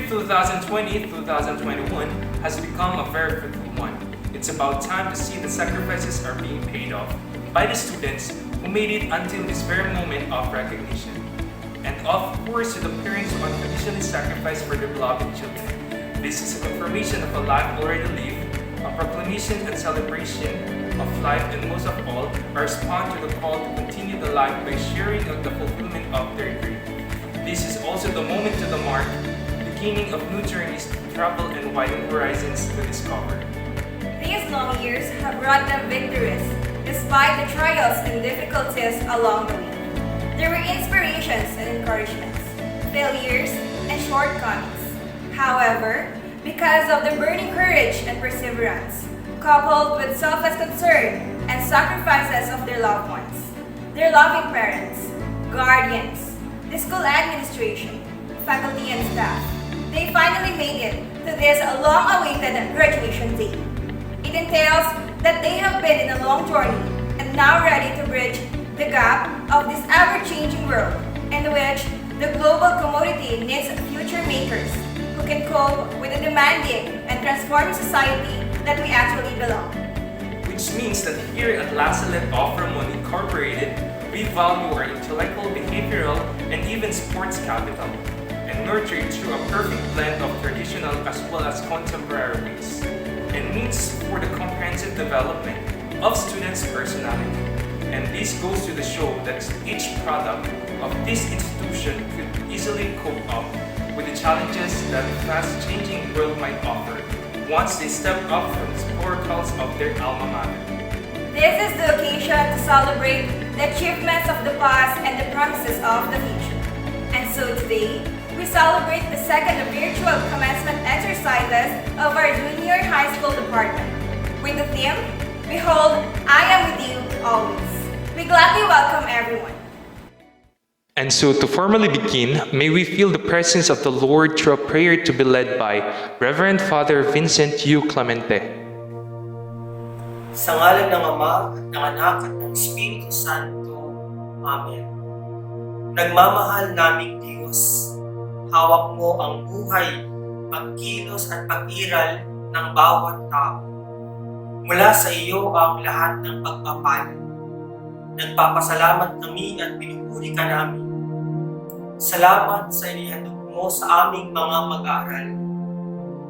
2020-2021 has become a very fruitful one. It's about time to see the sacrifices are being paid off by the students who made it until this very moment of recognition. And of course to the parents who unconditionally sacrificed for their beloved children. This is a confirmation of a life already lived, a proclamation and celebration of life, and most of all, a response to the call to continue the life by sharing of the fulfillment of their dream. This is also the moment to the mark, beginning of new journeys to travel and widen horizons to discover. These long years have brought them victories, despite the trials and difficulties along the way. There were inspirations and encouragements, failures and shortcomings. However, because of the burning courage and perseverance, coupled with selfless concern and sacrifices of their loved ones, their loving parents, guardians, the school administration, faculty and staff, they finally made it to this long-awaited graduation day. It entails that they have been in a long journey and now ready to bridge the gap of this ever-changing world in which the global community needs future makers who can cope with the demanding and transforming society that we actually belong. Which means that here at La Salette Offramon Incorporated, we value our intellectual, behavioral, and even sports capital, and nurture it through a perfect blend of traditional as well as contemporary ways, and means for the comprehensive development of students' personality. And this goes to the show that each product of this institution could easily cope up with the challenges that the fast-changing world might offer once they step up from the portals of their alma mater. This is the occasion to celebrate the achievements of the past and the promises of the future. And so today, we celebrate the second virtual commencement exercises of our junior high school department with the theme, Behold, I am with you always. We gladly welcome everyone. And so to formally begin, may we feel the presence of the Lord through a prayer to be led by Reverend Father Vincent U. Clemente. Sa ngalan ng Ama, at ng Anak, at ng Espiritu Santo. Amen. Nagmamahal naming Diyos, hawak mo ang buhay, pagkilos at pag-iral ng bawat tao. Mula sa iyo ang lahat ng pagpapala. Nagpapasalamat kami at pinupuri ka namin. Salamat sa inihandog mo sa aming mga mag-aaral.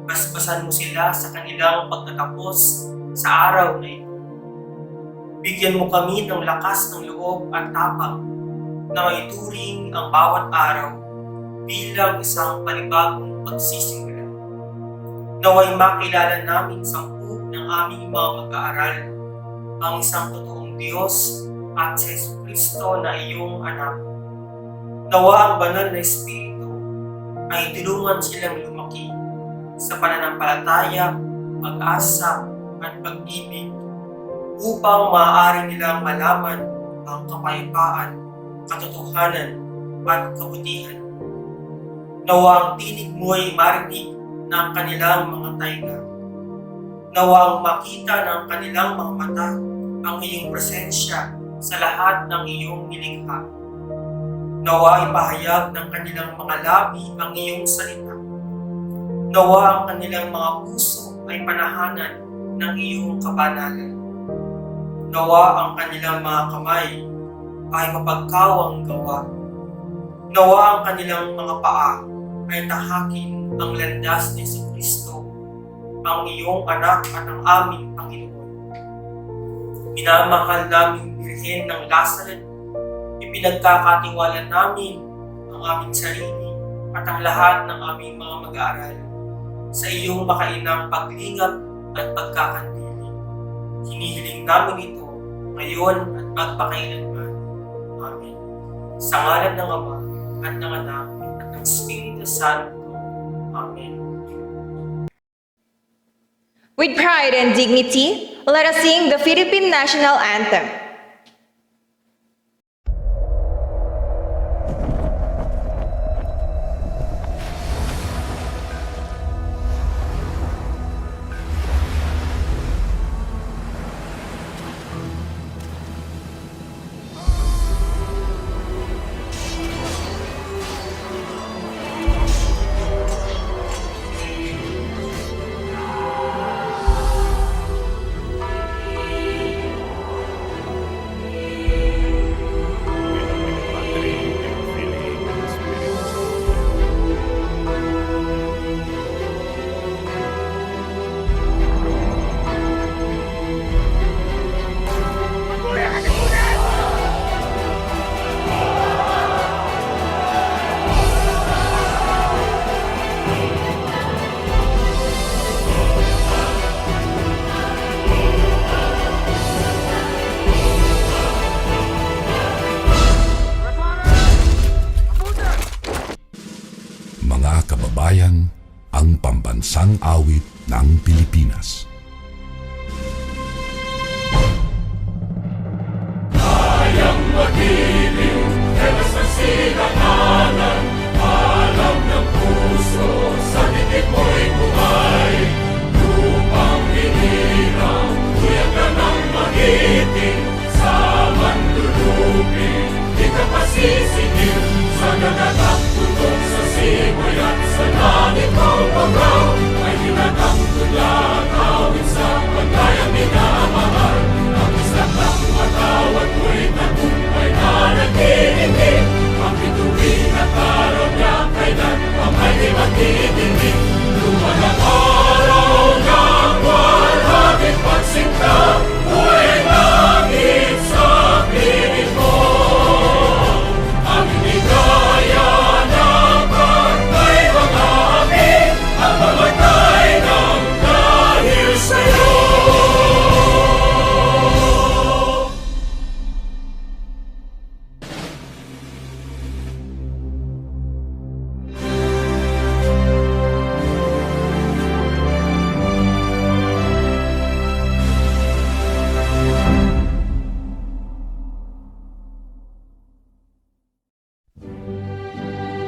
Basbasan mo sila sa kanilang pagtatapos sa araw na ito. Bigyan mo kami ng lakas ng loob at tapang na maituring ang bawat araw bilang isang panibagong pagsisimula. Naway makilala namin sa buong ng aming mga mag-aaral ang isang totoong Diyos at si Jesucristo na iyong anak. Nawa ang banal na Espiritu ay tulungan silang lumaki sa pananampalataya, pag-asa at pag-ibig upang maaari nilang malaman ang kapayapaan, katotohanan at kabutihan. Nawa ang tinig mo ay marinig ng kanilang mga tainga. Nawa ang makita ng kanilang mga mata ang iyong presensya sa lahat ng iyong nilikha. Nawa ipahayag ng kanilang mga labi ang iyong salita. Nawa ang kanilang mga puso ay panahanan ng iyong kabanalan. Nawa ang kanilang mga kamay ay mapagkawang gawa. Nawa ang kanilang mga paa ay tahakin ang landas ni Jesucristo, ang iyong anak at ang aming Panginoon. Minamahal naming Birhen ng Lazaret, ipinagkakatiwala namin ang aming sarili at ang lahat ng aming mga mag-aaral sa iyong makainang paglingap at pagkakandili. Hinihiling namin ito ngayon at magpakailanman. Amen. Sa ngalan ng Ama at ng Anak at ng Espiritu Santo. Amen. With pride and dignity, let us sing the Philippine National Anthem. awit ng Pilipinas. Kayang magiliw, telas ng silanganan, alam ng puso, sa titik mo'y buhay. Lupang hinirang, tuyag ka ng magiting, sa manlulupin, di ka pasisingil, sa nagatak tulog sa simoy at sa langit mong pagaw, ay hinatang tulad, awit sa paglayang minamahal, ang isang ng matawad mo'y tagumpay na nagtitindig, ang bituin at araw niya kailan pa may di magtitindig. Luman ang araw ng walhaging pagsinta, buhay langit sa piling mo. Ang inigaya ng pagkay mga amin, ang mamatay ng dahil sa'yo.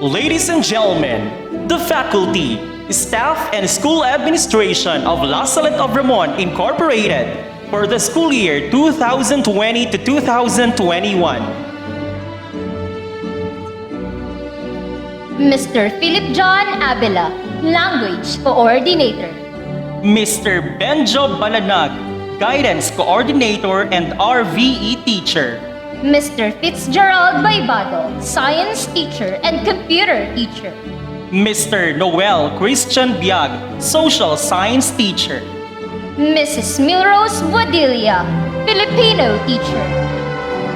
Ladies and gentlemen, the faculty, staff, and school administration of La Salette of Ramon Incorporated for the school year 2020 to 2021. Mr. Philip John Abela, Language Coordinator. Mr. Benjo Balanag, Guidance Coordinator and RVE Teacher. Mr. Fitzgerald Baybado, Science Teacher and Computer Teacher. Mr. Noel Christian Biag, Social Science Teacher. Mrs. Milrose Buadilia, Filipino Teacher.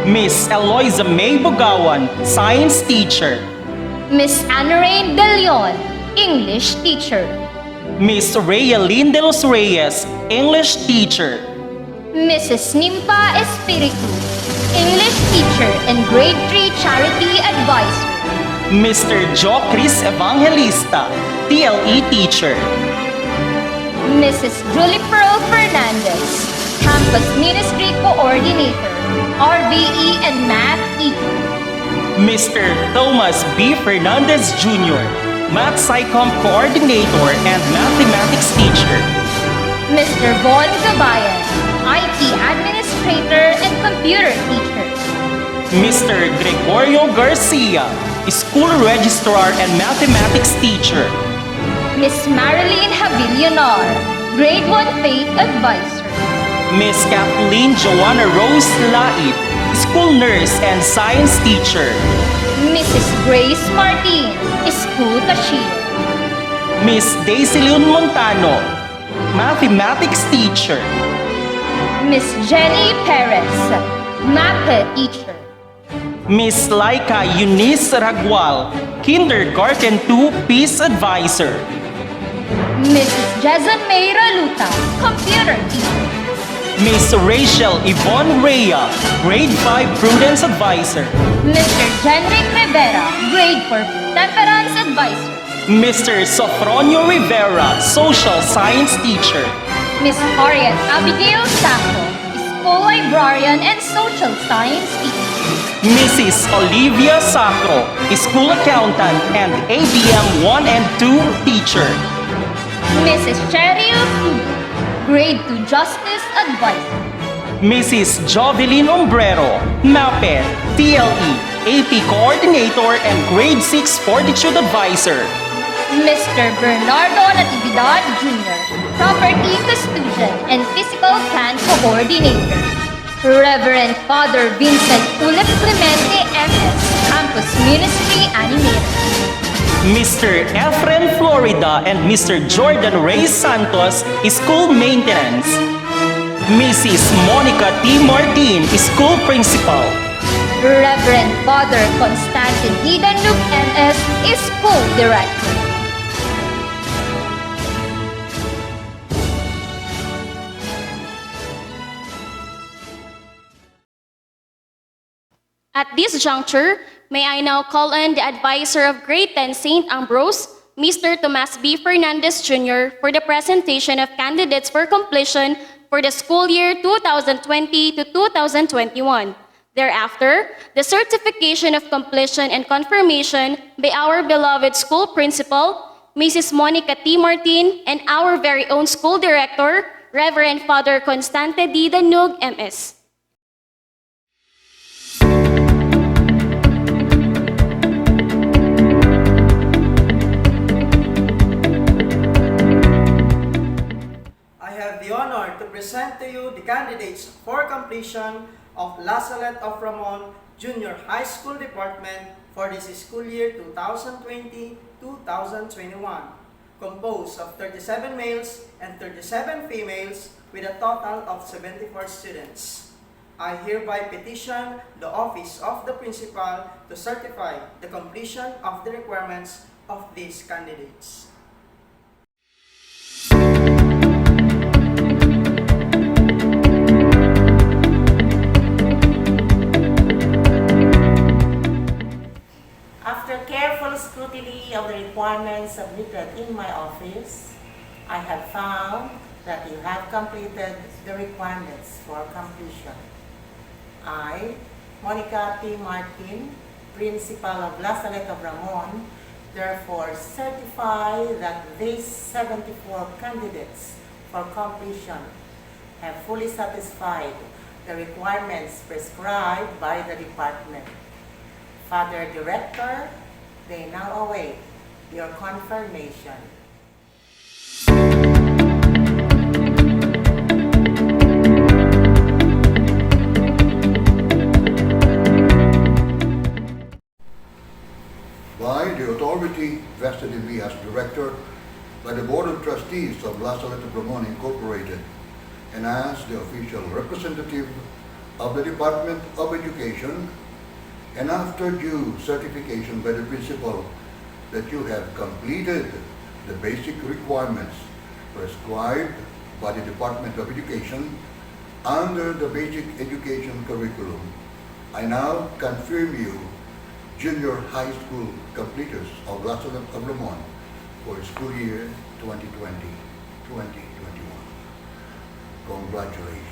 Miss Eloisa May Bugawan, Science Teacher. Miss Anarain De Leon, English Teacher. Miss Rhealyn de los Reyes, English Teacher. Mrs. Nimpa Espiritu, English Teacher and Grade 3 Charity Advisor. Mr. Jo Chris Evangelista, TLE Teacher. Mrs. Julie Pearl Fernandez, Campus Ministry Coordinator, RVE and Math Teacher. Mr. Thomas B. Fernandez Jr., Math Psychom Coordinator and Mathematics Teacher. Mr. Von Gabayan, IT Administrator and Computer Teacher. Mr. Gregorio Garcia, School Registrar and Mathematics Teacher. Miss Marilyn Havillonar, Grade 1 Faith Advisor. Miss Kathleen Joanna Rose Lait, School Nurse and Science Teacher. Mrs. Grace Martin, School Cashier. Miss Daisy Leon Montano, Mathematics Teacher. Miss Jenny Perez, Math Teacher. Miss Laika Eunice Ragual, Kindergarten 2 Peace Advisor. Mrs. Jason May Raluta, Computer Teacher. Miss Rachel Yvonne Rhea, Grade 5 Prudence Advisor. Mr. Jenrick Rivera, Grade 4 Temperance Advisor. Mr. Sofronio Rivera, Social Science Teacher. Miss Harriet Abigail Sacco, School Librarian and Social Science Teacher. Mrs. Olivia Sacro, School Accountant and ABM 1 and 2 Teacher. Mrs. Cheryl Fu, Grade 2 Justice Advisor. Mrs. Jovelyn Umbrero, MAPED, TLE, AP Coordinator and Grade 6 Fortitude Advisor. Mr. Bernardo Natividad Jr., Property Custodian and Physical Plan Coordinator. Reverend Father Vincent Ulep Clemente MS, Campus Ministry Animator. Mr. Efren Florida and Mr. Jordan Reyes Santos, School Maintenance. Mrs. Monica T. Martin, School Principal. Reverend Father Constantine Idanuk MS, School Director. At this juncture, may I now call on the advisor of Grade 10 St. Ambrose, Mr. Tomas B. Fernandez Jr. for the presentation of candidates for completion for the school year 2020 to 2021. Thereafter, the certification of completion and confirmation by our beloved school principal, Mrs. Monica T. Martin, and our very own school director, Reverend Father Constante D. Danug, M.S. I have the honor to present to you the candidates for completion of La Salette of Ramon Junior High School Department for this school year 2020-2021, composed of 37 males and 37 females with a total of 74 students. I hereby petition the Office of the Principal to certify the completion of the requirements of these candidates. After careful scrutiny of the requirements submitted in my office, I have found that you have completed the requirements for completion. I, Monica T. Martin, Principal of La Salette of Ramon, therefore certify that these 74 candidates for completion have fully satisfied the requirements prescribed by the department. Father Director, they now await your confirmation. By the authority vested in me as Director by the Board of Trustees of La Salette of Ramon Incorporated, and as the official representative of the Department of Education, and after due certification by the principal that you have completed the basic requirements prescribed by the Department of Education under the basic education curriculum, I now confirm you junior high school completers of La Salette of Ramon for school year 2020-2021. Congratulations.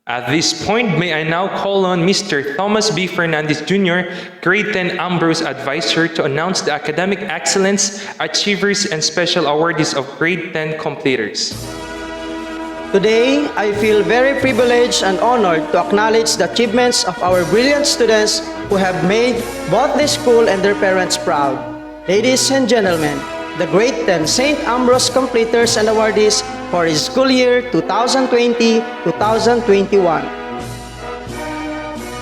At this point, may I now call on Mr. Thomas B. Fernandez Jr., Grade 10 Ambrose Advisor, to announce the academic excellence achievers and special awardees of Grade 10 completers. Today, I feel very privileged and honored to acknowledge the achievements of our brilliant students who have made both the school and their parents proud. Ladies and gentlemen, the Grade 10 St. Ambrose completers and awardees for his school year 2020-2021.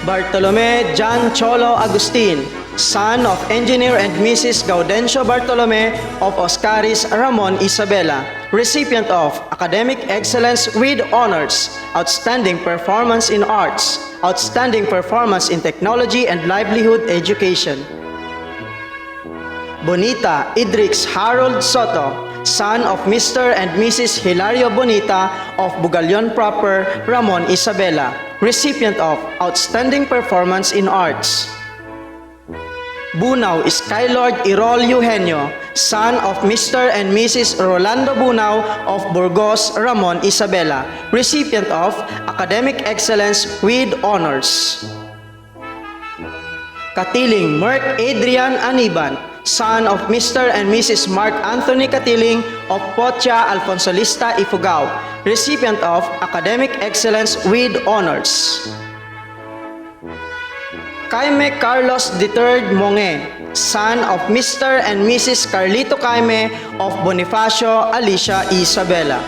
Bartolome John Cholo Agustin, son of Engineer and Mrs. Gaudencio Bartolome of Oscaris Ramon Isabela, recipient of Academic Excellence with Honors, Outstanding Performance in Arts, Outstanding Performance in Technology and Livelihood Education. Bonita Idrix Harold Soto, son of Mr. and Mrs. Hilario Bonita of Bugalion Proper, Ramon Isabela, recipient of Outstanding Performance in Arts. Bunao Skylord Irol Eugenio, son of Mr. and Mrs. Rolando Bunao of Burgos, Ramon Isabela, recipient of Academic Excellence with Honors. Katiling Mark Adrian Aniban, son of Mr. and Mrs. Mark Anthony Katiling of Pocha Alfonsolista Ifugao, recipient of Academic Excellence with Honors. Jaime Carlos III Monge, son of Mr. and Mrs. Carlito Jaime of Bonifacio Alicia Isabela.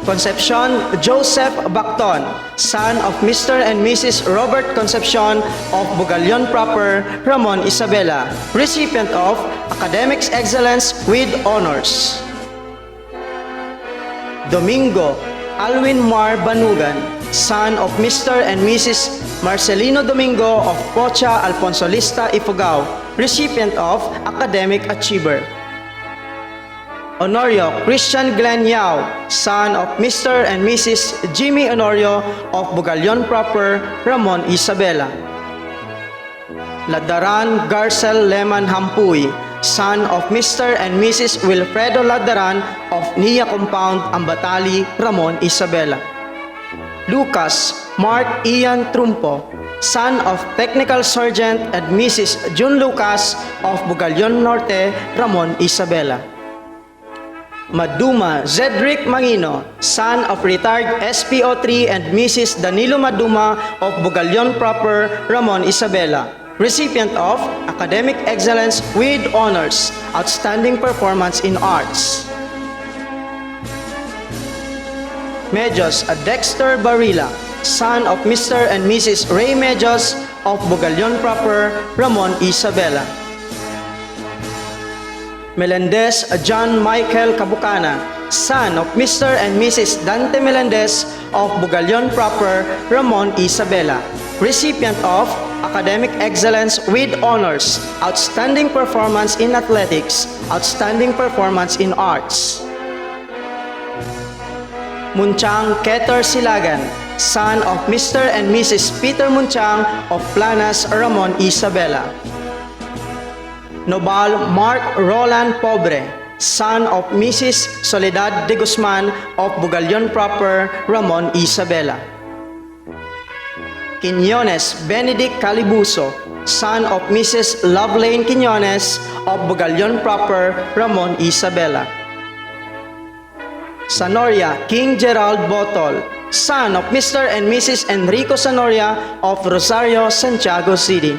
Concepcion Joseph Bacton, son of Mr. and Mrs. Robert Concepcion of Bugalion Proper, Ramon Isabela, recipient of Academic Excellence with Honors. Domingo Alwin Mar Banugan, son of Mr. and Mrs. Marcelino Domingo of Pocha Alfonsolista Ifugao, recipient of Academic Achiever. Honorio Christian Glenn Yao, son of Mr. and Mrs. Jimmy Honorio of Bugalion Proper, Ramon Isabela. Ladaran Garcel Leman Hampuy, son of Mr. and Mrs. Wilfredo Ladaran of Nia Compound, Ambatali, Ramon, Isabela. Lucas Mark Ian Trumpo, son of Technical Sergeant and Mrs. June Lucas of Bugalyon Norte, Ramon, Isabela. Maduma Zedric Mangino, son of retired SPO3 and Mrs. Danilo Maduma of Bugalyon Proper, Ramon, Isabela. Recipient of Academic Excellence with Honors, Outstanding Performance in Arts. Medjos Dexter Barilla, son of Mr. and Mrs. Ray Medjos of Bugalyon Proper, Ramon, Isabela. Melendez John Michael Cabucana, son of Mr. and Mrs. Dante Melendez of Bugalyon Proper, Ramon, Isabela. Recipient of Academic Excellence with Honors, Outstanding Performance in Athletics, Outstanding Performance in Arts. Munchang Keter Silagan, son of Mr. and Mrs. Peter Munchang of Planas, Ramon, Isabela. Nobal Mark Roland Pobre, son of Mrs. Soledad de Guzman of Bugalyon Proper, Ramon, Isabela. Quiñones Benedict Calibuso, son of Mrs. Lovelane Quiñones of Bugalyon Proper, Ramon, Isabela. Sanoria King Gerald Botol, son of Mr. and Mrs. Enrico Sanoria of Rosario, Santiago City.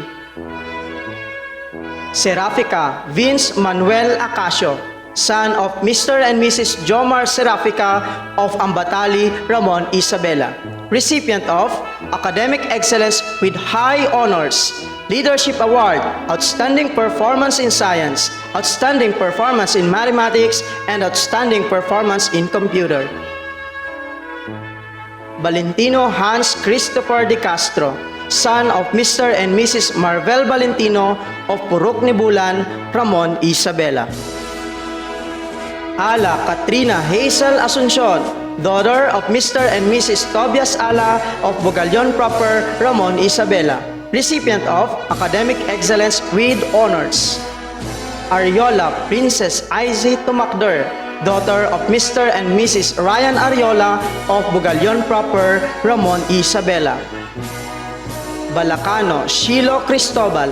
Serafica Vince Manuel Acacio, son of Mr. and Mrs. Jomar Serafica of Ambatali, Ramon, Isabela. Recipient of Academic Excellence with High Honors, Leadership Award, Outstanding Performance in Science, Outstanding Performance in Mathematics, and Outstanding Performance in Computer. Valentino Hans Christopher de Castro, son of Mr. and Mrs. Marvel Valentino of Purok Nibulan, Ramon, Isabela. Ala Katrina Hazel Asuncion, daughter of Mr. and Mrs. Tobias Ala of Bugalyon Proper, Ramon, Isabela. Recipient of Academic Excellence with Honors. Ariola Princess Izzy Tumakder, daughter of Mr. and Mrs. Ryan Ariola of Bugalyon Proper, Ramon, Isabela. Balacano Shilo Cristobal,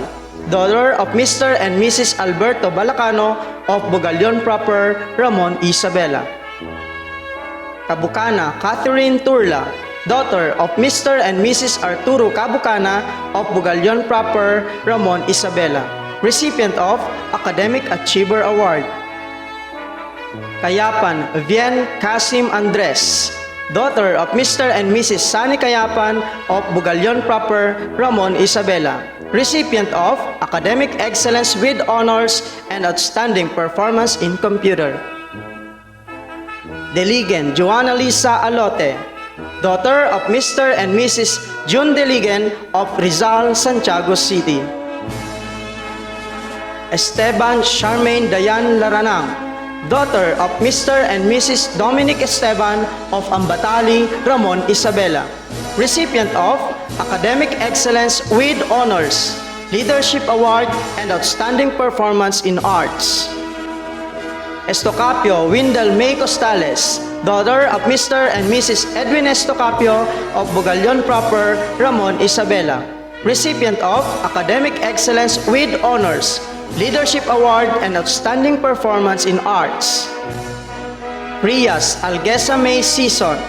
daughter of Mr. and Mrs. Alberto Balacano of Bugalyon Proper, Ramon, Isabela. Cabucana Catherine Turla, daughter of Mr. and Mrs. Arturo Cabucana of Bugalyon Proper, Ramon, Isabela. Recipient of Academic Achiever Award. Kayapan Vien Casim Andres, daughter of Mr. and Mrs. Sani Kayapan of Bugalyon Proper, Ramon, Isabela. Recipient of Academic Excellence with Honors and Outstanding Performance in Computer. Deligen Joanna Lisa Alote, daughter of Mr. and Mrs. June Deligen of Rizal, Santiago City. Esteban Charmaine Dayan Laranang, daughter of Mr. and Mrs. Dominic Esteban of Ambatali, Ramon, Isabela. Recipient of Academic Excellence with Honors, Leadership Award, and Outstanding Performance in Arts. Estocapio Windel May Costales, daughter of Mr. and Mrs. Edwin Estocapio of Bugalyon Proper, Ramon, Isabela. Recipient of Academic Excellence with Honors, Leadership Award, and Outstanding Performance in Arts. Frias Alguesa May Season,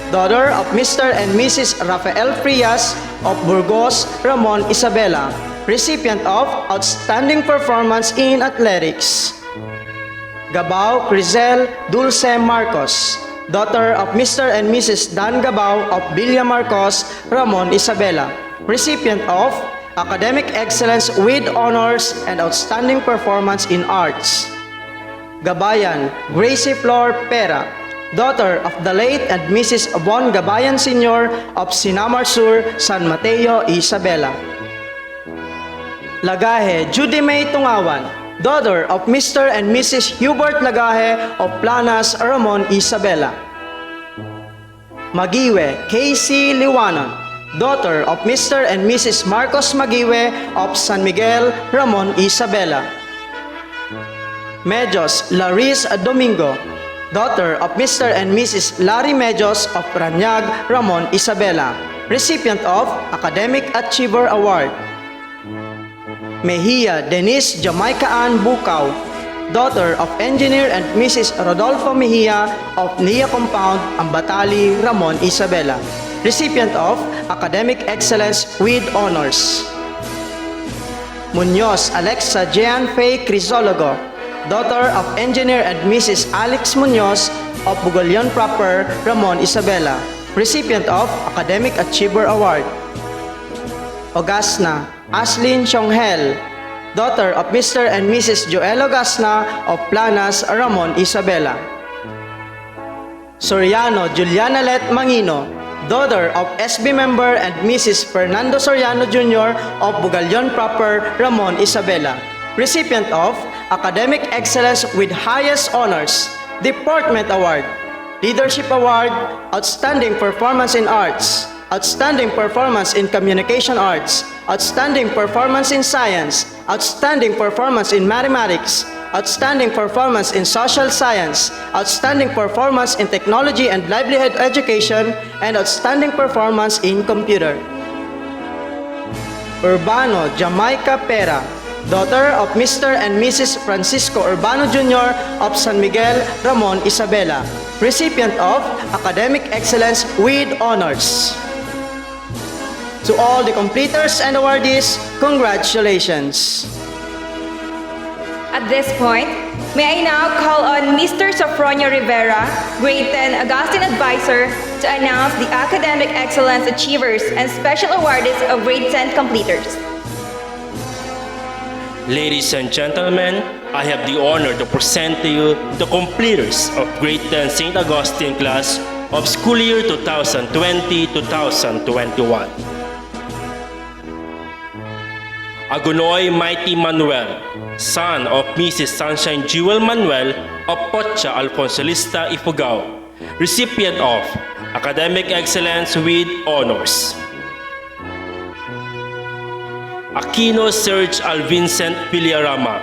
daughter of Mr. and Mrs. Rafael Frias of Burgos, Ramon, Isabela. Recipient of Outstanding Performance in Athletics. Gabao Crizel Dulce Marcos, daughter of Mr. and Mrs. Dan Gabao of Villa Marcos, Ramon, Isabela. Recipient of Academic Excellence with Honors and Outstanding Performance in Arts. Gabayan Gracie Flor Pera, daughter of the late and Mrs. Von Gabayan Sr. of Sinamar Sur, San Mateo, Isabela. Lagahe Judy May Tungawan, daughter of Mr. and Mrs. Hubert Lagahe of Planas, Ramon, Isabela. Magiwe Casey Liwanon, daughter of Mr. and Mrs. Marcos Magiwe of San Miguel, Ramon Isabela. Medjos Laris Domingo, daughter of Mr. and Mrs. Larry Medjos of Ranyag, Ramon Isabela, recipient of Academic Achiever Award. Mejia Denise Jamaica Ann Bukaw, daughter of Engineer and Mrs. Rodolfo Mejia of NIA Compound, Ambatali, Ramon Isabela, recipient of Academic Excellence with Honors. Munoz Alexa Jean Faye Crisologo, daughter of Engineer and Mrs. Alex Munoz of Bugalion Proper, Ramon Isabela, recipient of Academic Achiever Award. Ogasna Aslin Chonghel, daughter of Mr. and Mrs. Joel Ogasna of Planas, Ramon Isabela. Soriano Juliana Let Mangino, daughter of SB member and Mrs. Fernando Soriano Jr. of Bugalion Proper, Ramon Isabela, recipient of Academic Excellence with Highest Honors, Department Award, Leadership Award, Outstanding Performance in Arts, Outstanding Performance in Communication Arts, Outstanding Performance in Science, Outstanding Performance in Mathematics, Outstanding Performance in Social Science, Outstanding Performance in Technology and Livelihood Education, and Outstanding Performance in Computer. Urbano Jamaica Pera, daughter of Mr. and Mrs. Francisco Urbano Jr. of San Miguel, Ramon Isabela, recipient of Academic Excellence with Honors. To all the completers and awardees, congratulations! At this point, may I now call on Mr. Sofronio Rivera, Grade 10 Augustine Advisor, to announce the Academic Excellence Achievers and Special Awardees of Grade 10 Completers. Ladies and gentlemen, I have the honor to present to you the completers of Grade 10 St. Augustine class of school year 2020-2021. Agunoy Mighty Manuel, son of Mrs. Sunshine Jewel Manuel of Pocha Alfonsolista Ifugao, recipient of Academic Excellence with Honors. Aquino Serge Alvincent Villarama,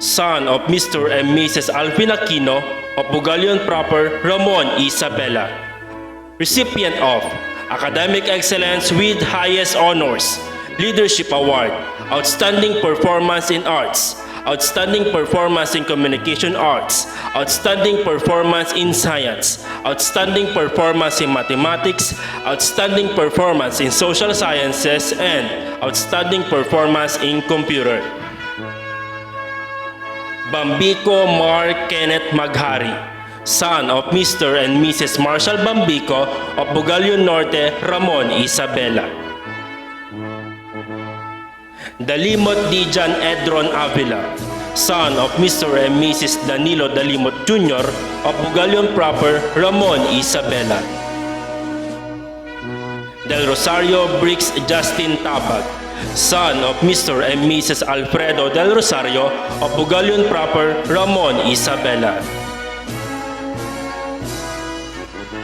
son of Mr. and Mrs. Alvin Aquino of Bugalion Proper, Ramon Isabela, recipient of Academic Excellence with Highest Honors, Leadership Award, Outstanding Performance in Arts, Outstanding Performance in Communication Arts, Outstanding Performance in Science, Outstanding Performance in Mathematics, Outstanding Performance in Social Sciences, and Outstanding Performance in Computer. Bambico Mark Kenneth Maghari, son of Mr. and Mrs. Marshall Bambico of Bugalion Norte, Ramon Isabela. Dalimot Dijan Edron Avila, son of Mr. and Mrs. Danilo Dalimot Jr. of Bugalion Proper, Ramon Isabela. Del Rosario Briggs Justin Tabag, son of Mr. and Mrs. Alfredo Del Rosario of Bugalion Proper, Ramon Isabela.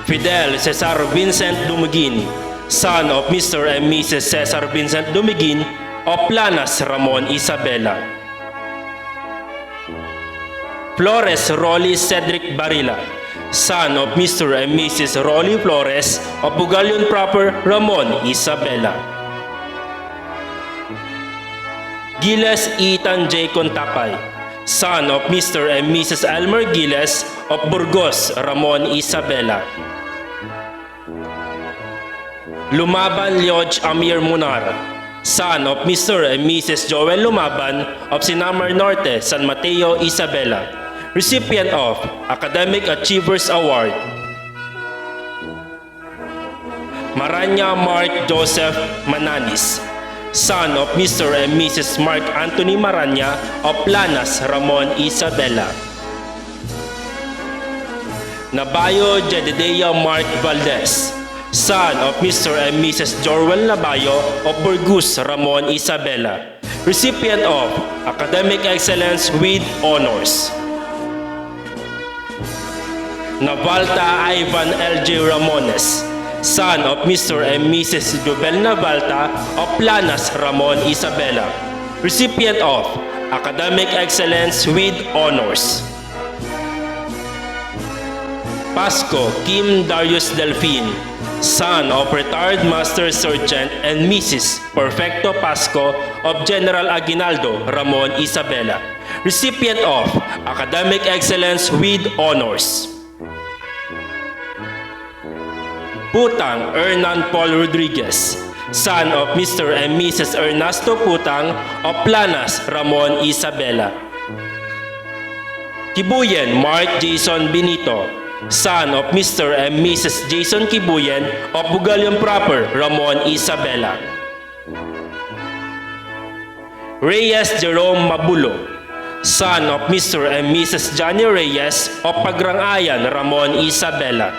Fidel Cesar Vincent Dumugin, son of Mr. and Mrs. Cesar Vincent Dumugin of Planas, Ramon Isabela. Flores Rolly Cedric Barila, son of Mr. and Mrs. Rolly Flores of Bugalion Proper, Ramon Isabela. Giles Ethan J. Contapay, son of Mr. and Mrs. Elmer Giles of Burgos, Ramon Isabela. Lumaban Lioj Amir Munar, son of Mr. and Mrs. Joel Lumaban of Sinamar Norte, San Mateo, Isabela, recipient of Academic Achievers Award. Maranya Mark Joseph Mananis, son of Mr. and Mrs. Mark Anthony Maranya of Planas, Ramon Isabela. Nabayo Jedediah Mark Valdez, son of Mr. and Mrs. Jorwel Nabayo of Burgos, Ramon Isabela, recipient of Academic Excellence with Honors. Navalta Ivan L.J. Ramones, son of Mr. and Mrs. Jobel Navalta of Planas, Ramon Isabela, recipient of Academic Excellence with Honors. Pasco Kim Darius Delfin, son of retired Master Sergeant and Mrs. Perfecto Pasco of General Aguinaldo, Ramon Isabela, recipient of Academic Excellence with Honors. Putang Hernan Paul Rodriguez, son of Mr. and Mrs. Ernesto Putang of Planas, Ramon Isabela. Kibuyen Mark Jason Benito, son of Mr. and Mrs. Jason Kibuyen of Bugalion Proper, Ramon Isabela. Reyes Jerome Mabulo, son of Mr. and Mrs. Johnny Reyes of Pagrangayan, Ramon Isabela.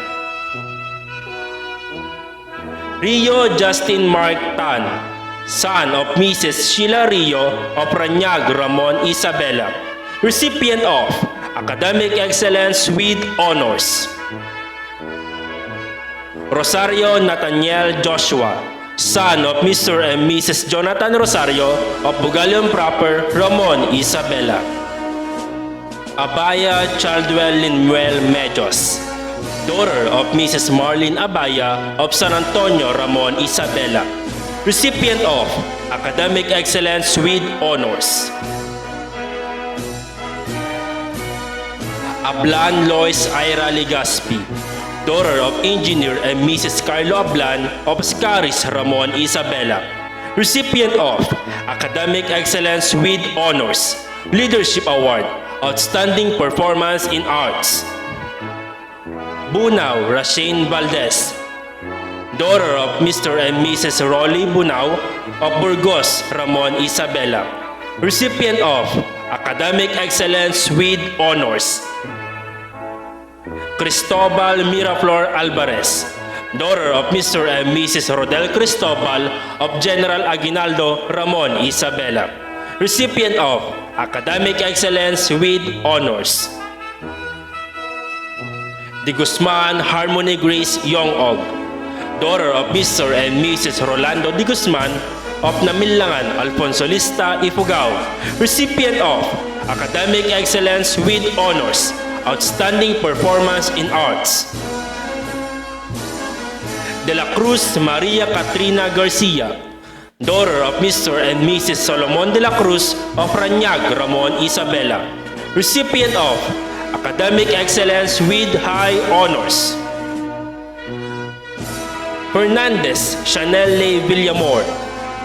Rio Justin Mark Tan, son of Mrs. Sheila Rio of Ranyag, Ramon Isabela, recipient of Academic Excellence with Honors. Rosario Nathaniel Joshua, son of Mr. and Mrs. Jonathan Rosario of Bugalion Proper, Ramon Isabela. Abaya Chaldwell Linuel Mejos, daughter of Mrs. Marlene Abaya of San Antonio, Ramon Isabela, recipient of Academic Excellence with Honors. Ablan Lois Ira Legaspi, daughter of Engineer and Mrs. Carlo Ablan of Scaris, Ramon Isabela, recipient of Academic Excellence with Honors, Leadership Award, Outstanding Performance in Arts. Bunao Rashane Valdez, daughter of Mr. and Mrs. Rolly Bunao of Burgos, Ramon Isabela, recipient of Academic Excellence with Honors. Cristobal Miraflor Alvarez, daughter of Mr. and Mrs. Rodel Cristobal of General Aguinaldo, Ramon Isabela, recipient of Academic Excellence with Honors. De Guzman Harmony Grace Yongog, daughter of Mr. and Mrs. Rolando De Guzman of Namilangan, Alfonso Lista, Ifugao, recipient of Academic Excellence with Honors, Outstanding Performance in Arts. De la Cruz Maria Catrina Garcia, daughter of Mr. and Mrs. Solomon de la Cruz of Ranyag, Ramon Isabela, recipient of Academic Excellence with High Honors. Fernandez Chanel Lay Villamor,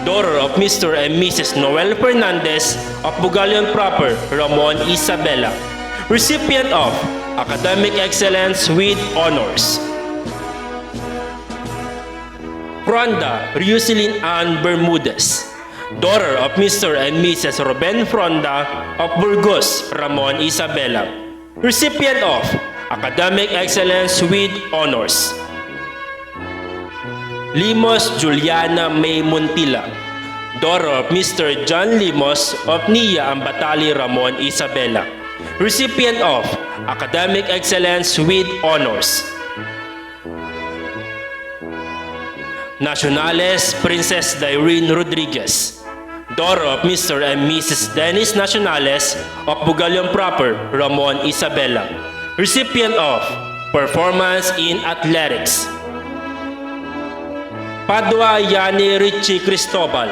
daughter of Mr. and Mrs. Noel Fernandez of Bugalion Proper, Ramon Isabela, recipient of Academic Excellence with Honors. Fronda Reuselyn Ann Bermudez, daughter of Mr. and Mrs. Ruben Fronda of Burgos, Ramon Isabela, recipient of Academic Excellence with Honors. Limos Juliana May Montilla, daughter of Mr. John Limos of Nia Ambatali, Ramon Isabela, recipient of Academic Excellence with Honors. Nacionales Princess Daireen Rodriguez, daughter of Mr. and Mrs. Dennis Nacionales of Bugalion Proper, Ramon Isabela, recipient of Performance in Athletics. Padua Yani Richie Cristobal,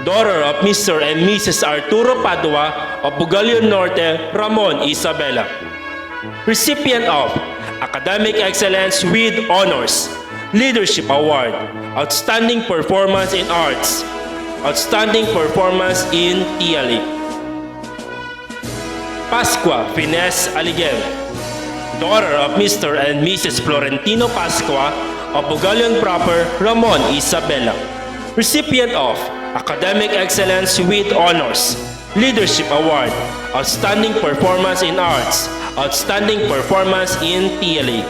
daughter of Mr. and Mrs. Arturo Padua of Bugalion Norte, Ramon Isabela, recipient of Academic Excellence with Honors, Leadership Award, Outstanding Performance in Arts, Outstanding Performance in TLE. Pascua Fines Aligel, daughter of Mr. and Mrs. Florentino Pascua of Bugalion Proper, Ramon Isabela, recipient of Academic Excellence with Honors, Leadership Award, Outstanding Performance in Arts, Outstanding Performance in TLE.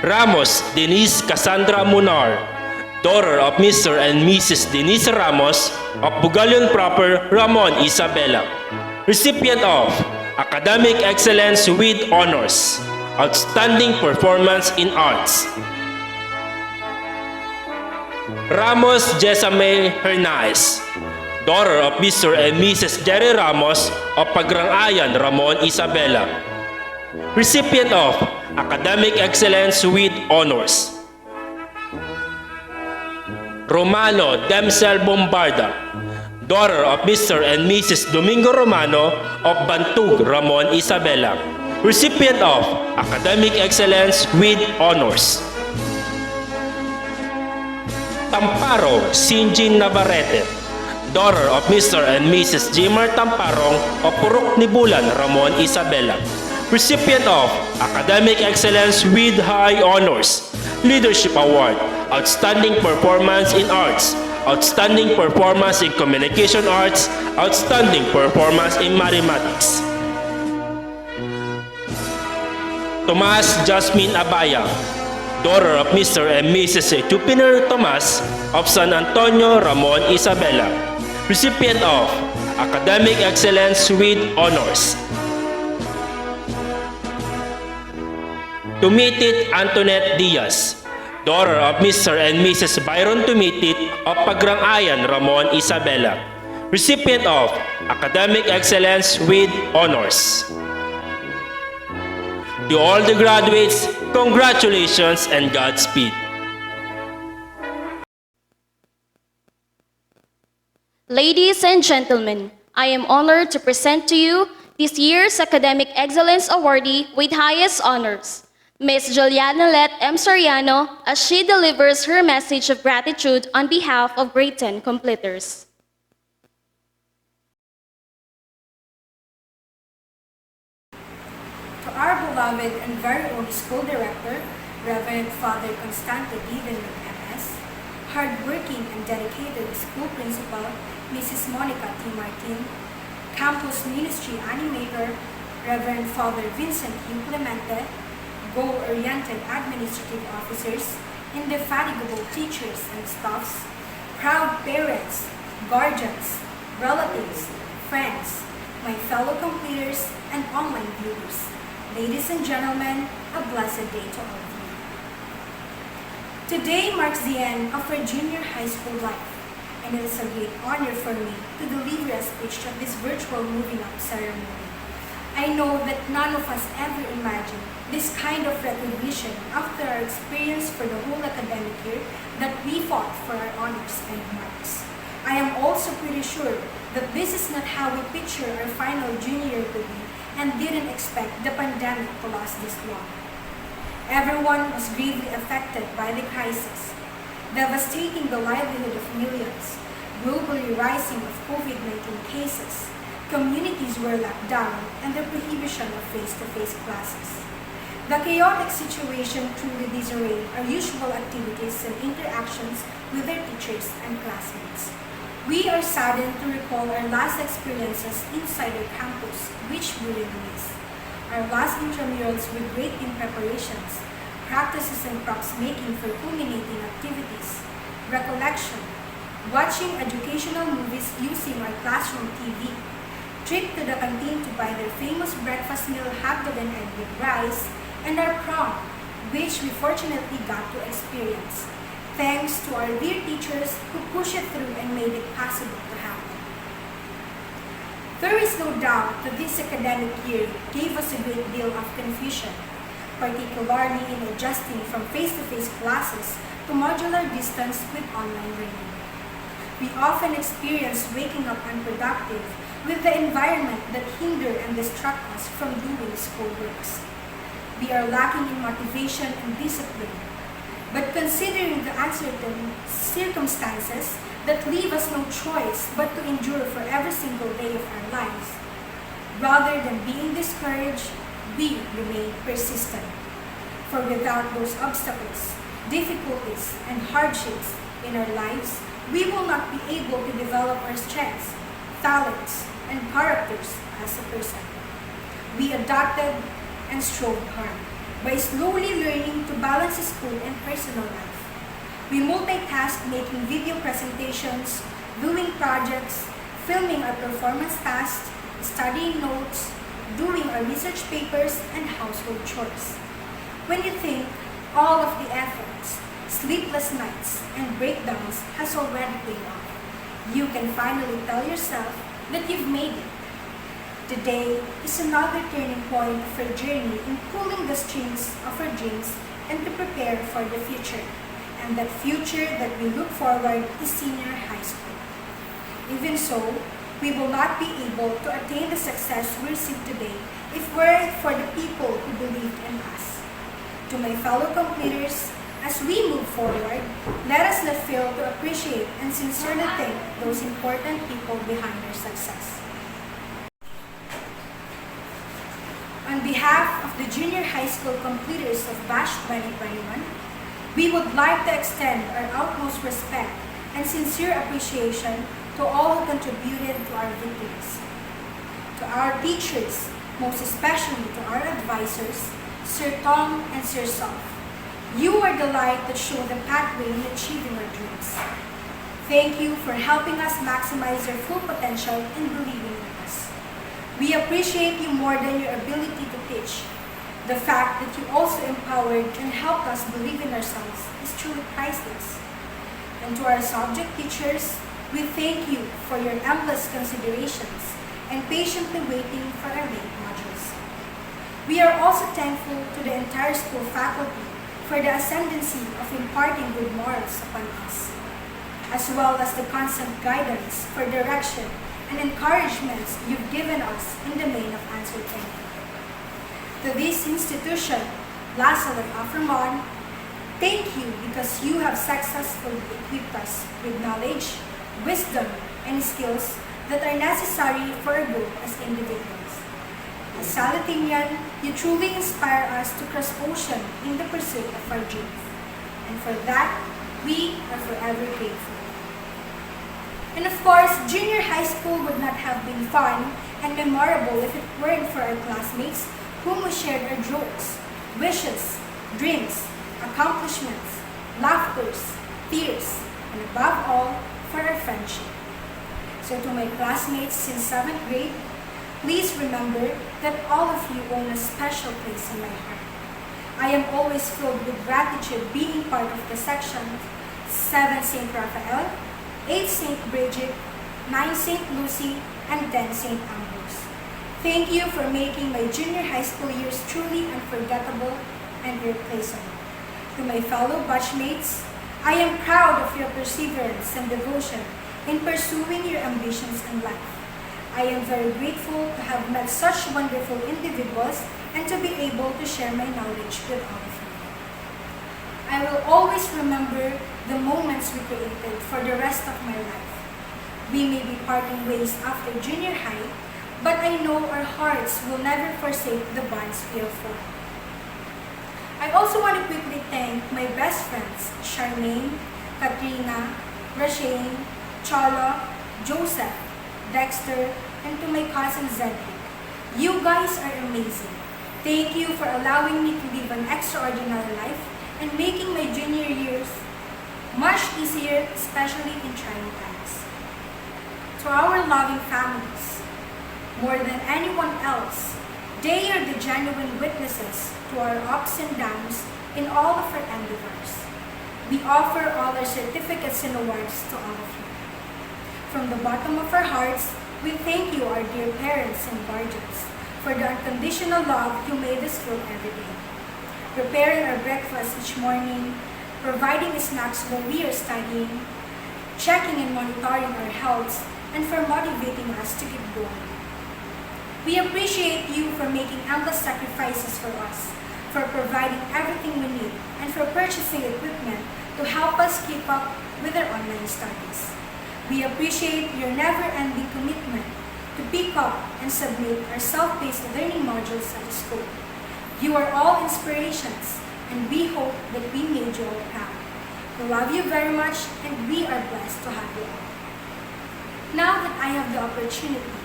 Ramos Denise Cassandra Munar, daughter of Mr. and Mrs. Denise Ramos of Bugalion Proper, Ramon Isabela, recipient of Academic Excellence with Honors, Outstanding Performance in Arts. Ramos Jessamel Hernandez, daughter of Mr. and Mrs. Jerry Ramos of Pagrangayan, Ramon Isabela. Recipient of Academic Excellence with Honors. Romano Demsel Bombarda, daughter of Mr. and Mrs. Domingo Romano of Bantug, Ramon Isabela. Recipient of Academic Excellence with Honors. Tamparo Sinjin Navarrete, daughter of Mr. and Mrs. Jimar Tamparong of Purok Nibulan, Ramon Isabela. Recipient of Academic Excellence with High Honors, Leadership Award, Outstanding Performance in Arts, Outstanding Performance in Communication Arts, Outstanding Performance in Mathematics. Tomas Jasmine Abaya, daughter of Mr. and Mrs. Tupiner Tomas of San Antonio, Ramon Isabela. Recipient of Academic Excellence with Honors. Tumitit Antoinette Diaz, daughter of Mr. and Mrs. Byron Tumitit of Pagrangayan, Ramon Isabela. Recipient of Academic Excellence with Honors. To all the graduates, congratulations and Godspeed. Ladies and gentlemen, I am honored to present to you this year's Academic Excellence Awardee with highest honors, Ms. Juliana Let M. Soriano, as she delivers her message of gratitude on behalf of Grade 10 completers. To our beloved and very own school director, Reverend Father Constante Given MS, hardworking and dedicated school principal, Mrs. Monica T. Martin, campus ministry animator, Reverend Father Vincent U. Clemente, goal-oriented administrative officers, indefatigable teachers and staffs, proud parents, guardians, relatives, friends, my fellow completers, and online viewers. Ladies and gentlemen, a blessed day to all of you. Today marks the end of our junior high school life, and it is a great honor for me to deliver a speech at this virtual moving up ceremony. I know that none of us ever imagined this kind of recognition after our experience for the whole academic year that we fought for our honors and marks. I am also pretty sure that this is not how we picture our final junior year to be and didn't expect the pandemic to last this long. Everyone was gravely affected by the crisis, devastating the livelihood of millions, globally rising of COVID-19 cases, communities were locked down, and the prohibition of face-to-face classes. The chaotic situation truly disarrayed our usual activities and interactions with our teachers and classmates. We are saddened to recall our last experiences inside our campus, which we will miss. Our last intramurals with great team preparations, practices and props making for culminating activities, recollection, watching educational movies using our classroom TV, trip to the canteen to buy their famous breakfast meal hot dog and egg with rice, and our prom, which we fortunately got to experience, thanks to our dear teachers who pushed it through and made it possible to happen. There is no doubt that this academic year gave us a great deal of confusion, particularly in adjusting from face-to-face classes to modular distance with online learning. We often experience waking up unproductive with the environment that hinder and distract us from doing schoolworks. We are lacking in motivation and discipline, but considering the uncertain circumstances that leave us no choice but to endure for every single day of our lives, rather than being discouraged, we remain persistent. For without those obstacles, difficulties, and hardships in our lives, we will not be able to develop our strengths, talents, and characters as a person. We adapted and strove hard by slowly learning to balance school and personal life. We multitasked making video presentations, doing projects, filming our performance tasks, studying notes, doing our research papers and household chores. When you think all of the efforts, sleepless nights, and breakdowns has already paid off, you can finally tell yourself that you've made it. Today is another turning point of our journey in pulling the strings of our dreams and to prepare for the future. And that future that we look forward is senior high school. Even so, we will not be able to attain the success we receive today if we're for the people who believed in us. To my fellow completers, as we move forward, let us not fail to appreciate and sincerely thank those important people behind our success. On behalf of the junior high school completers of Batch 2021, we would like to extend our utmost respect and sincere appreciation to all who contributed to our victories. To our teachers, most especially to our advisors, Sir Tom and Sir Soph. You are the light that show the pathway in achieving our dreams. Thank you for helping us maximize our full potential and believing in us. We appreciate you more than your ability to teach. The fact that you also empowered and helped us believe in ourselves is truly priceless. And to our subject teachers, we thank you for your endless considerations and patiently waiting for our late modules. We are also thankful to the entire school faculty for the ascendancy of imparting good morals upon us, as well as the constant guidance for direction and encouragements you've given us in the main of answered thinking. To this institution, La Salle of Vermont, thank you because you have successfully equipped us with knowledge, wisdom, and skills that are necessary for our growth as individuals. As Salutinian, you truly inspire us to cross ocean in the pursuit of our dreams. And for that, we are forever grateful. And of course, junior high school would not have been fun and memorable if it weren't for our classmates whom we shared our jokes, wishes, dreams, accomplishments, laughters, tears, and above all, for our friendship. So to my classmates since 7th grade, please remember that all of you own a special place in my heart. I am always filled with gratitude being part of the section 7 St. Raphael, 8 St. Bridget, 9 St. Lucy, and 10 St. Ambrose. Thank you for making my junior high school years truly unforgettable and irreplaceable. To my fellow batchmates, I am proud of your perseverance and devotion in pursuing your ambitions in life. I am very grateful to have met such wonderful individuals and to be able to share my knowledge with all of you. I will always remember the moments we created for the rest of my life. We may be parting ways after junior high, but I know our hearts will never forsake the bonds we have formed. I also want to quickly thank my best friends, Charmaine, Katrina, Rashane, Cholo, Joseph, Dexter, and to my cousin Zedric. You guys are amazing. Thank you for allowing me to live an extraordinary life and making my junior years much easier, especially in trying times. To our loving families, more than anyone else, they are the genuine witnesses to our ups and downs in all of our endeavors. We offer all our certificates and awards to all of you. From the bottom of our hearts, we thank you, our dear parents and guardians, for the unconditional love you made us feel every day. Preparing our breakfast each morning, providing snacks while we are studying, checking and monitoring our health, and for motivating us to keep going. We appreciate you for making endless sacrifices for us, for providing everything we need, and for purchasing equipment to help us keep up with our online studies. We appreciate your never-ending commitment to pick up and submit our self-paced learning modules at the school. You are all inspirations, and we hope that we made you all proud. We love you very much, and we are blessed to have you all. Now that I have the opportunity,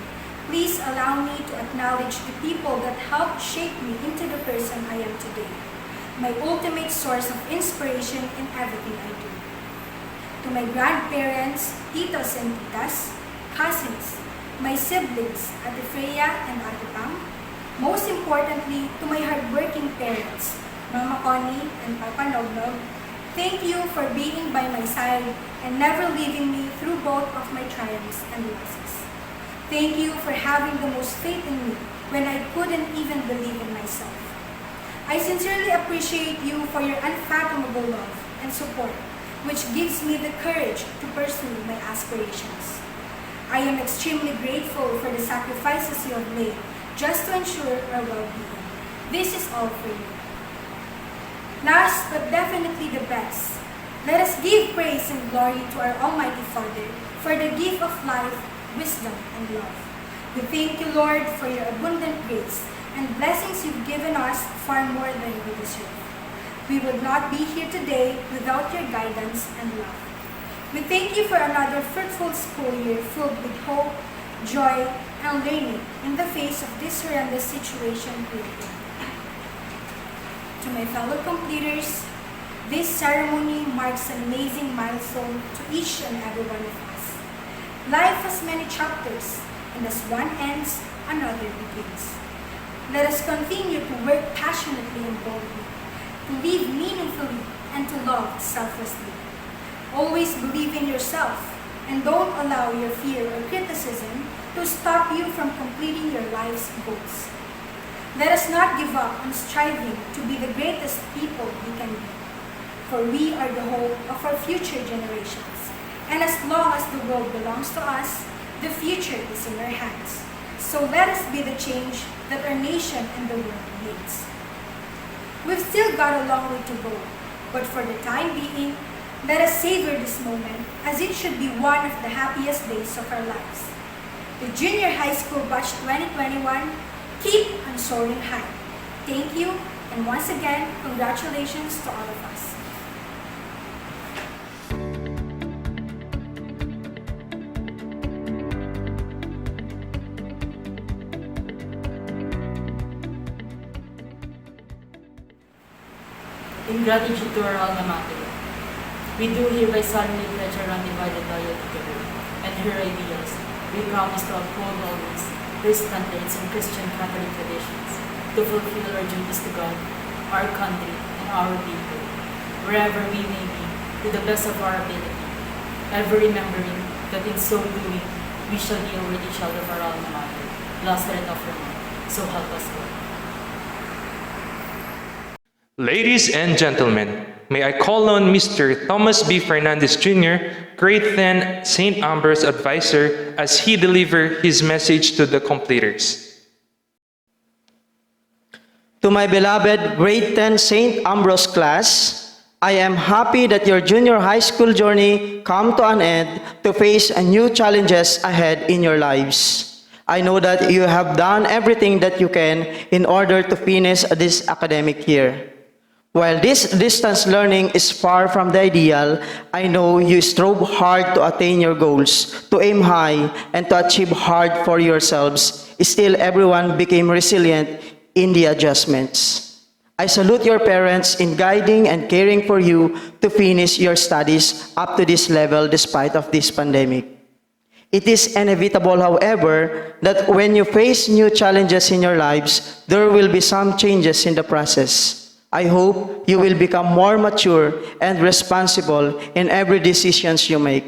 please allow me to acknowledge the people that helped shape me into the person I am today, my ultimate source of inspiration in everything I do. To my grandparents, titos and titas, cousins, my siblings, Ate Freya and Ate Pam, Most importantly, to my hardworking parents, Mama Connie and Papa Nognog, thank you for being by my side and never leaving me through both of my triumphs and losses. Thank you for having the most faith in me when I couldn't even believe in myself. I sincerely appreciate you for your unfathomable love and support, which gives me the courage to pursue my aspirations. I am extremely grateful for the sacrifices you have made just to ensure our well-being. This is all for you. Last but definitely the best, let us give praise and glory to our Almighty Father for the gift of life, wisdom, and love. We thank you, Lord, for your abundant grace and blessings you've given us far more than we deserve. We would not be here today without your guidance and love. We thank you for another fruitful school year filled with hope, joy, and learning in the face of this horrendous situation we're in. To my fellow completers, this ceremony marks an amazing milestone to each and every one of us. Life has many chapters, and as one ends, another begins. Let us continue to work passionately and boldly, to live meaningfully, and to love selflessly. Always believe in yourself, and don't allow your fear or criticism to stop you from completing your life's goals. Let us not give up on striving to be the greatest people we can be, for we are the hope of our future generations. And as long as the world belongs to us, the future is in our hands. So let us be the change that our nation and the world needs. We've still got a long way to go, but for the time being, let us savor this moment as it should be one of the happiest days of our lives. The Junior High School Batch 2021, keep on soaring high. Thank you, and once again, congratulations to all of us. In gratitude to our alma mater, we do hereby solemnly pledge our undivided loyalty to her and her ideals. We promise to uphold always her standards and Christian Catholic traditions, to fulfill our duties to God, our country, and our people, wherever we may be, to the best of our ability, ever remembering that in so doing, we shall be a worthy child of our alma mater, Lazaret of Vermont. So help us God. Ladies and gentlemen, may I call on Mr. Thomas B. Fernandez Jr., Grade 10 St. Ambrose Advisor, as he deliver his message to the completers. To my beloved Grade 10 St. Ambrose class, I am happy that your junior high school journey come to an end to face new challenges ahead in your lives. I know that you have done everything that you can in order to finish this academic year. While this distance learning is far from the ideal, I know you strove hard to attain your goals, to aim high, and to achieve hard for yourselves. Still, everyone became resilient in the adjustments. I salute your parents in guiding and caring for you to finish your studies up to this level despite of this pandemic. It is inevitable, however, that when you face new challenges in your lives, there will be some changes in the process. I hope you will become more mature and responsible in every decisions you make.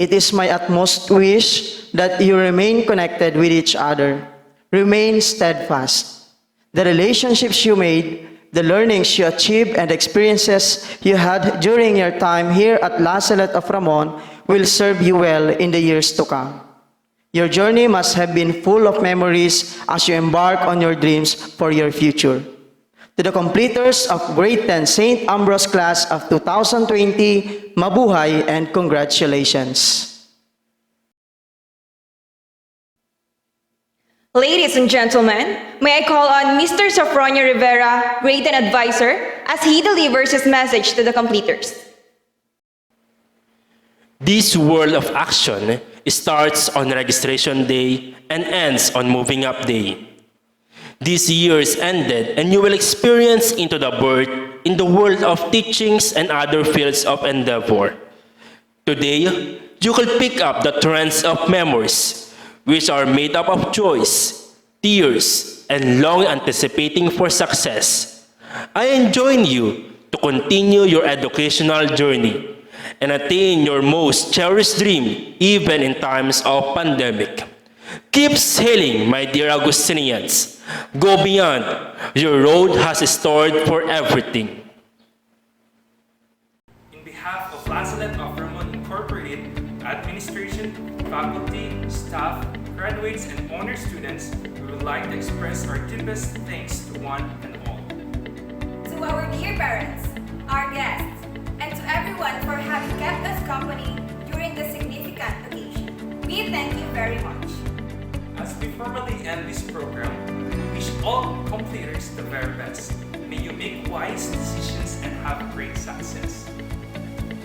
It is my utmost wish that you remain connected with each other. Remain steadfast. The relationships you made, the learnings you achieved, and experiences you had during your time here at La Salette of Ramon will serve you well in the years to come. Your journey must have been full of memories as you embark on your dreams for your future. To the completers of Grade 10 St. Ambrose Class of 2020, mabuhay and congratulations. Ladies and gentlemen, may I call on Mr. Sofronio Rivera, Grade 10 Advisor, as he delivers his message to the completers. This world of action starts on registration day and ends on moving up day. This year is ended and you will experience into the birth in the world of teachings and other fields of endeavor. Today, you will pick up the trends of memories, which are made up of joys, tears, and long anticipating for success. I enjoin you to continue your educational journey and attain your most cherished dream even in times of pandemic. Keep sailing, my dear Augustinians. Go beyond. Your road has stored for everything. In behalf of Lazaret of Ramon Incorporated, administration, faculty, staff, graduates, and honor students, we would like to express our deepest thanks to one and all. To our dear parents, our guests, and to everyone for having kept us company during this significant occasion. We thank you very much. As we formally end this program, we wish all completers the very best. May you make wise decisions and have great success.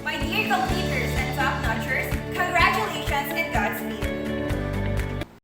My dear completers and top-notchers, congratulations and God's